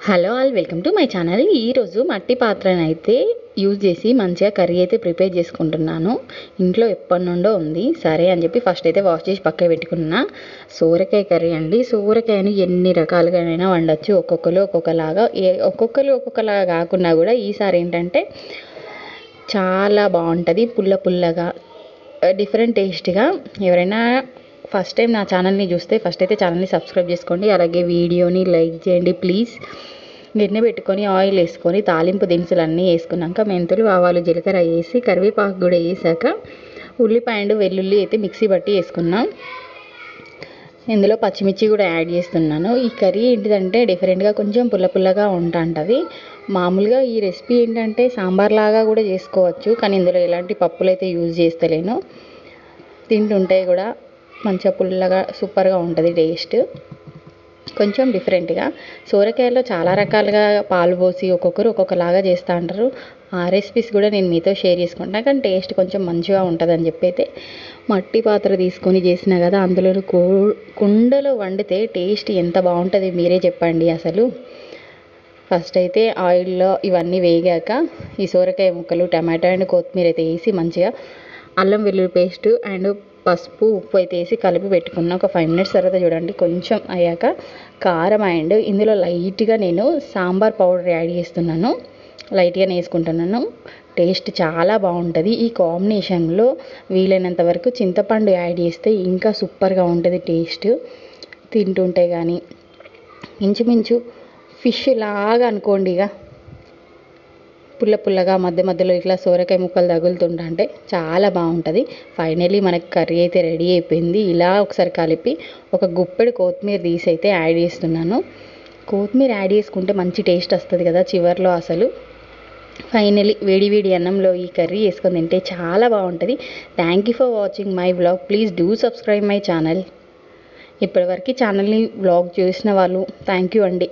Hello all, welcome to my channel. ఈరోజు మట్టి పాత్రను అయితే యూజ్ చేసి మంచిగా కర్రీ అయితే ప్రిపేర్ చేసుకుంటున్నాను. ఇంట్లో ఎప్పటి నుండో ఉంది, సరే అని చెప్పి ఫస్ట్ అయితే వాష్ చేసి పక్కన పెట్టుకున్నా. సోరకాయ కర్రీ అండి. సోరకాయను ఎన్ని రకాలుగానైనా వండొచ్చు, ఒక్కొక్కరు ఒక్కొక్కలాగా. ఒక్కొక్కలాగా కాకుండా కూడా ఈసారి ఏంటంటే చాలా బాగుంటుంది, పుల్ల పుల్లగా, డిఫరెంట్ టేస్ట్గా. ఎవరైనా ఫస్ట్ టైం నా ఛానల్ని చూస్తే ఫస్ట్ అయితే ఛానల్ని సబ్స్క్రైబ్ చేసుకోండి, అలాగే వీడియోని లైక్ చేయండి ప్లీజ్. గిన్నె పెట్టుకొని ఆయిల్ వేసుకొని తాలింపు దినుసులు అన్నీ వేసుకున్నాక మెంతులు, ఆవాలు, జీలకర్ర వేసి కరివేపాకు కూడా వేసాక ఉల్లిపాయ వెల్లుల్లి అయితే మిక్సీ బట్టి వేసుకున్నాం. ఇందులో పచ్చిమిర్చి కూడా యాడ్ చేస్తున్నాను. ఈ కర్రీ ఏంటిదంటే డిఫరెంట్గా కొంచెం పుల్ల పుల్లగా ఉంటుంది. మామూలుగా ఈ రెసిపీ ఏంటంటే సాంబార్ లాగా కూడా చేసుకోవచ్చు, కానీ ఇందులో ఎలాంటి పప్పులు అయితే యూజ్ చేస్తలేను. తింటుంటే కూడా మంచిగా పుల్లగా సూపర్గా ఉంటుంది టేస్ట్, కొంచెం డిఫరెంట్గా. సోరకాయలో చాలా రకాలుగా పాలు పోసి ఒక్కొక్కరు ఒక్కొక్కలాగా చేస్తూ ఉంటారు. ఆ రెసిపీస్ కూడా నేను మీతో షేర్ చేసుకుంటాను, కానీ టేస్ట్ కొంచెం మంచిగా ఉంటుందని చెప్పి అయితే మట్టి పాత్ర తీసుకొని చేసినా కదా. అందులో కుండలో వండితే టేస్ట్ ఎంత బాగుంటుంది మీరే చెప్పండి అసలు. ఫస్ట్ అయితే ఆయిల్లో ఇవన్నీ వేగాక ఈ సోరకాయ ముక్కలు, టమాటో అండ్ కొత్తిమీర అయితే వేసి మంచిగా అల్లం వెల్లుల్లి పేస్ట్ అండ్ పసుపు, ఉప్పు అయితే వేసి కలిపి పెట్టుకున్న ఒక 5 మినిట్స్ తర్వాత చూడండి కొంచెం అయ్యాక కారం అండ్ ఇందులో లైట్గా నేను సాంబార్ పౌడర్ యాడ్ చేస్తున్నాను, లైట్గానే వేసుకుంటున్నాను. టేస్ట్ చాలా బాగుంటుంది. ఈ కాంబినేషన్లో వీలైనంత వరకు చింతపండు యాడ్ చేస్తే ఇంకా సూపర్గా ఉంటుంది టేస్ట్. తింటుంటే కానీ ఇంచుమించు ఫిష్ లాగా అనుకోండి, ఇక పుల్ల పుల్లగా మధ్య మధ్యలో ఇట్లా సోరకాయ ముక్కలు తగులుతుంటే చాలా బాగుంటుంది. ఫైనలీ మనకి కర్రీ అయితే రెడీ అయిపోయింది. ఇలా ఒకసారి కలిపి ఒక గుప్పెడు కొత్తిమీర తీసి అయితే యాడ్ చేస్తున్నాను. కొత్తిమీర యాడ్ చేసుకుంటే మంచి టేస్ట్ వస్తుంది కదా చివర్లో అసలు. ఫైనలీ వేడి వేడి అన్నంలో ఈ కర్రీ వేసుకొని తింటే చాలా బాగుంటుంది. Thank you for watching my vlog. Please do subscribe my channel. ఇప్పటివరకు ఛానల్ని వ్లాగ్ చూసిన వాళ్ళు థ్యాంక్ యూ అండి.